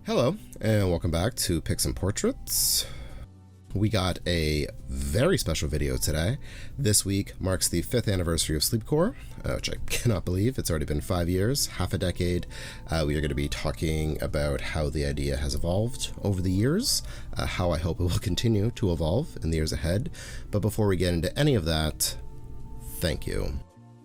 Hello, and welcome back to Picks and Portraits. We got a very special video today. This week marks the 5th anniversary of Sleepcore, which I cannot believe. It's already been 5 years, half a decade. We are going to be talking about how the idea has evolved over the years, how I hope it will continue to evolve in the years ahead. But before we get into any of that, thank you.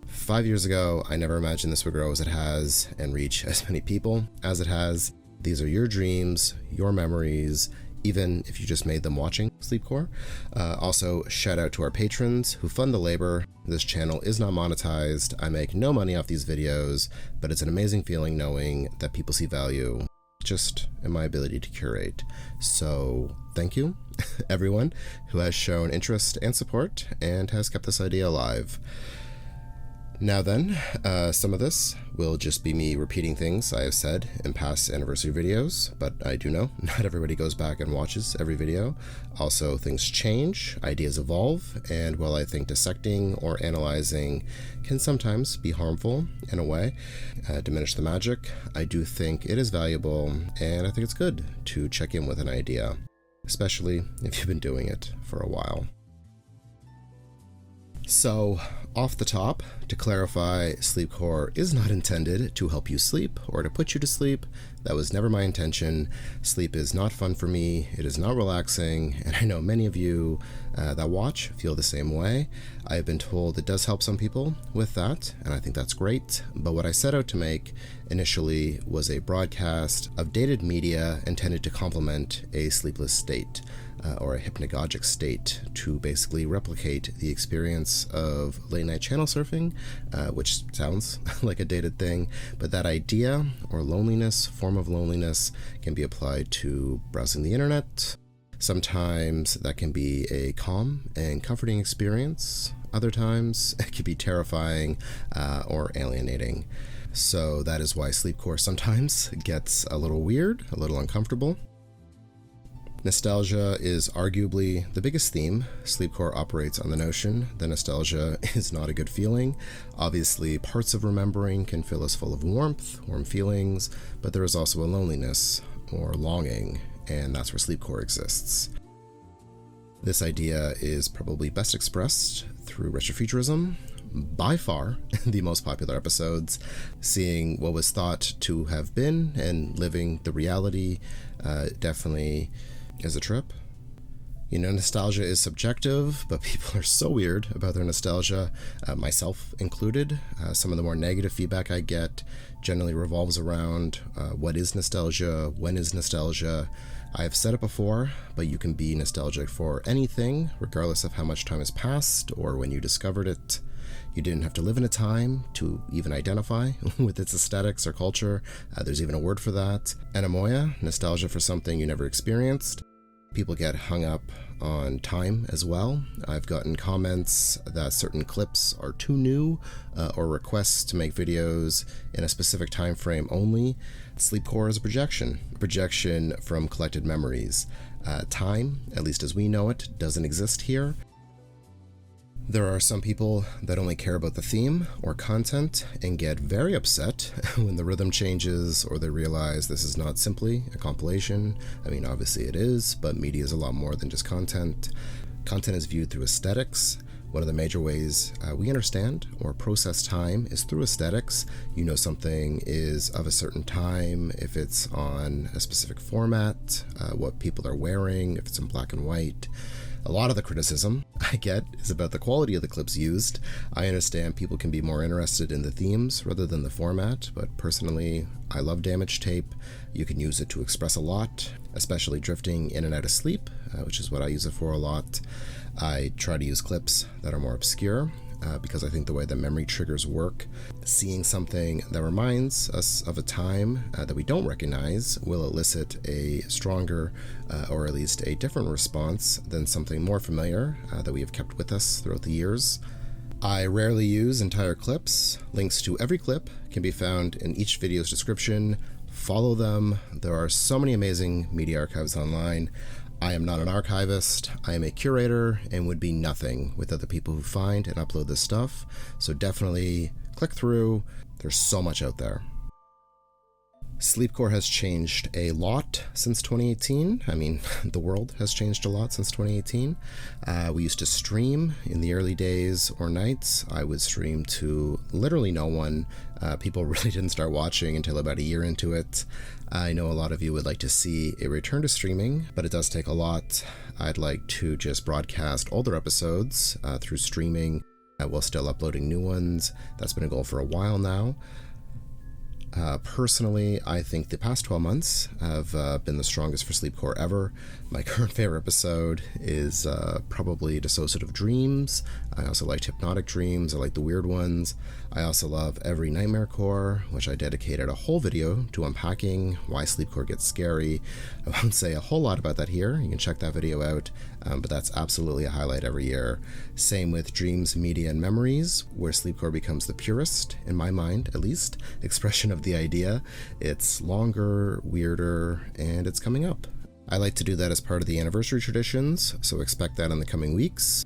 5 years ago, I never imagined this would grow as it has and reach as many people as it has. These are your dreams, your memories, even if you just made them watching Sleepcore. Also, shout out to our patrons who fund the labor. This channel is not monetized. I make no money off these videos, but it's an amazing feeling knowing that people see value just in my ability to curate. So thank you, everyone who has shown interest and support and has kept this idea alive. Now then, some of this will just be me repeating things I have said in past anniversary videos, but I do know not everybody goes back and watches every video. Also, things change, ideas evolve, and while I think dissecting or analyzing can sometimes be harmful in a way, diminish the magic, I do think it is valuable, and I think it's good to check in with an idea, especially if you've been doing it for a while. So, off the top, to clarify, Sleepcore is not intended to help you sleep or to put you to sleep. That was never my intention. Sleep is not fun for me, it is not relaxing, and I know many of you that watch feel the same way. I have been told it does help some people with that, and I think that's great, but what I set out to make initially was a broadcast of dated media intended to complement a sleepless state. Or a hypnagogic state to basically replicate the experience of late night channel surfing, which sounds like a dated thing, but that idea or loneliness, form of loneliness, can be applied to browsing the internet. Sometimes that can be a calm and comforting experience. Other times it can be terrifying or alienating. So that is why Sleepcore sometimes gets a little weird, a little uncomfortable. Nostalgia is arguably the biggest theme. Sleepcore operates on the notion that nostalgia is not a good feeling. Obviously, parts of remembering can fill us full of warmth, warm feelings, but there is also a loneliness or longing, and that's where Sleepcore exists. This idea is probably best expressed through retrofuturism, by far the most popular episodes, seeing what was thought to have been and living the reality definitely is a trip. You know, nostalgia is subjective, but people are so weird about their nostalgia, myself included. Some of the more negative feedback I get generally revolves around what is nostalgia, when is nostalgia. I have said it before, but you can be nostalgic for anything, regardless of how much time has passed or when you discovered it. You didn't have to live in a time to even identify with its aesthetics or culture. There's even a word for that. Anemoia, nostalgia for something you never experienced. People get hung up on time as well. I've gotten comments that certain clips are too new or requests to make videos in a specific time frame only. Sleepcore is a projection from collected memories. Time, at least as we know it, doesn't exist here. There are some people that only care about the theme or content and get very upset when the rhythm changes or they realize this is not simply a compilation. I mean, obviously it is, but media is a lot more than just content. Content is viewed through aesthetics. One of the major ways we understand or process time is through aesthetics. You know something is of a certain time if it's on a specific format, what people are wearing, if it's in black and white. A lot of the criticism I get is about the quality of the clips used. I understand people can be more interested in the themes rather than the format, but personally, I love damage tape. You can use it to express a lot, especially drifting in and out of sleep, which is what I use it for a lot. I try to use clips that are more obscure, because I think the way that memory triggers work, seeing something that reminds us of a time that we don't recognize will elicit a stronger or at least a different response than something more familiar that we have kept with us throughout the years. I rarely use entire clips. Links to every clip can be found in each video's description. Follow them. There are so many amazing media archives online. I am not an archivist, I am a curator and would be nothing without the people who find and upload this stuff, so definitely click through, there's so much out there. Sleepcore has changed a lot since 2018. I mean, the world has changed a lot since 2018. We used to stream in the early days or nights. I would stream to literally no one. People really didn't start watching until about a year into it. I know a lot of you would like to see a return to streaming, but it does take a lot. I'd like to just broadcast older episodes through streaming while still uploading new ones. That's been a goal for a while now. Personally, I think the past 12 months have been the strongest for Sleepcore ever. My current favorite episode is probably Dissociative Dreams. I also liked Hypnotic Dreams. I like the weird ones. I also love Every Nightmare Core, which I dedicated a whole video to unpacking why Sleepcore gets scary. I won't say a whole lot about that here. You can check that video out, but that's absolutely a highlight every year. Same with Dreams, Media, and Memories, where Sleepcore becomes the purest, in my mind at least, expression of the idea. It's longer, weirder, and it's coming up. I like to do that as part of the anniversary traditions, so expect that in the coming weeks.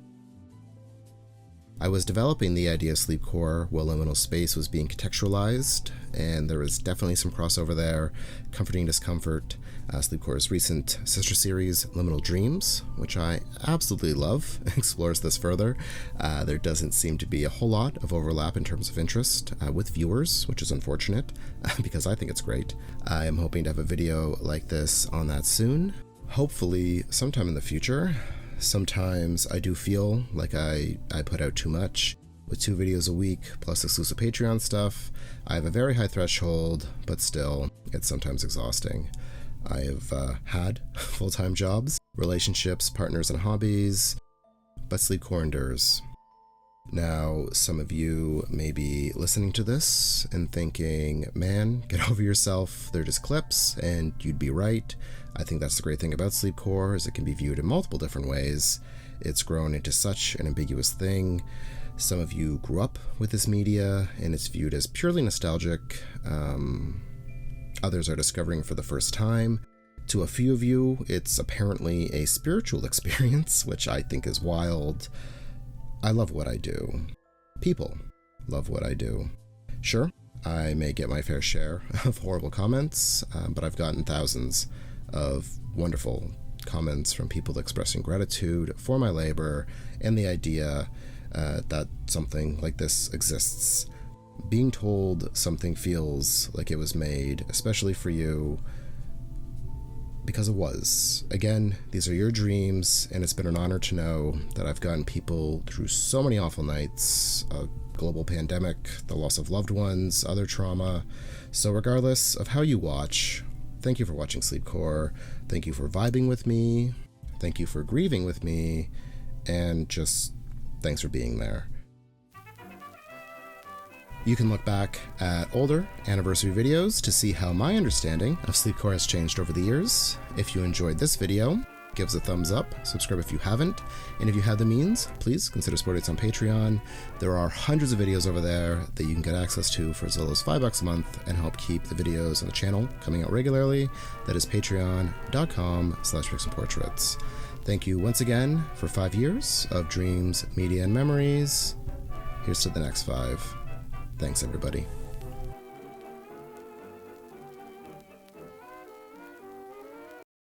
I was developing the idea of Sleepcore while Liminal Space was being contextualized, and there was definitely some crossover there. Comforting Discomfort, Sleepcore's recent sister series, Liminal Dreams, which I absolutely love, explores this further. There doesn't seem to be a whole lot of overlap in terms of interest with viewers, which is unfortunate, because I think it's great. I am hoping to have a video like this on that soon, hopefully sometime in the future. Sometimes I do feel like I put out too much. With 2 videos a week, plus exclusive Patreon stuff, I have a very high threshold, but still, it's sometimes exhausting. I have had full-time jobs, relationships, partners, and hobbies, but Sleepcore endures. Now, some of you may be listening to this and thinking, man, get over yourself, they're just clips, and you'd be right. I think that's the great thing about Sleepcore, is it can be viewed in multiple different ways. It's grown into such an ambiguous thing. Some of you grew up with this media, and it's viewed as purely nostalgic. Others are discovering for the first time. To a few of you, it's apparently a spiritual experience, which I think is wild. I love what I do. People love what I do. Sure, I may get my fair share of horrible comments, but I've gotten thousands of wonderful comments from people expressing gratitude for my labor and the idea that something like this exists. Being told something feels like it was made, especially for you, because it was. Again, these are your dreams, and it's been an honor to know that I've gotten people through so many awful nights, a global pandemic, the loss of loved ones, other trauma. So regardless of how you watch, thank you for watching Sleepcore, thank you for vibing with me, thank you for grieving with me, and just thanks for being there. You can look back at older anniversary videos to see how my understanding of Sleepcore has changed over the years. If you enjoyed this video, give us a thumbs up, subscribe if you haven't, and if you have the means, please consider supporting us on Patreon. There are hundreds of videos over there that you can get access to for as little as $5 a month and help keep the videos on the channel coming out regularly. That is patreon.com/pixelportraits. Thank you once again for 5 years of dreams, media, and memories. Here's to the next 5. Thanks, everybody.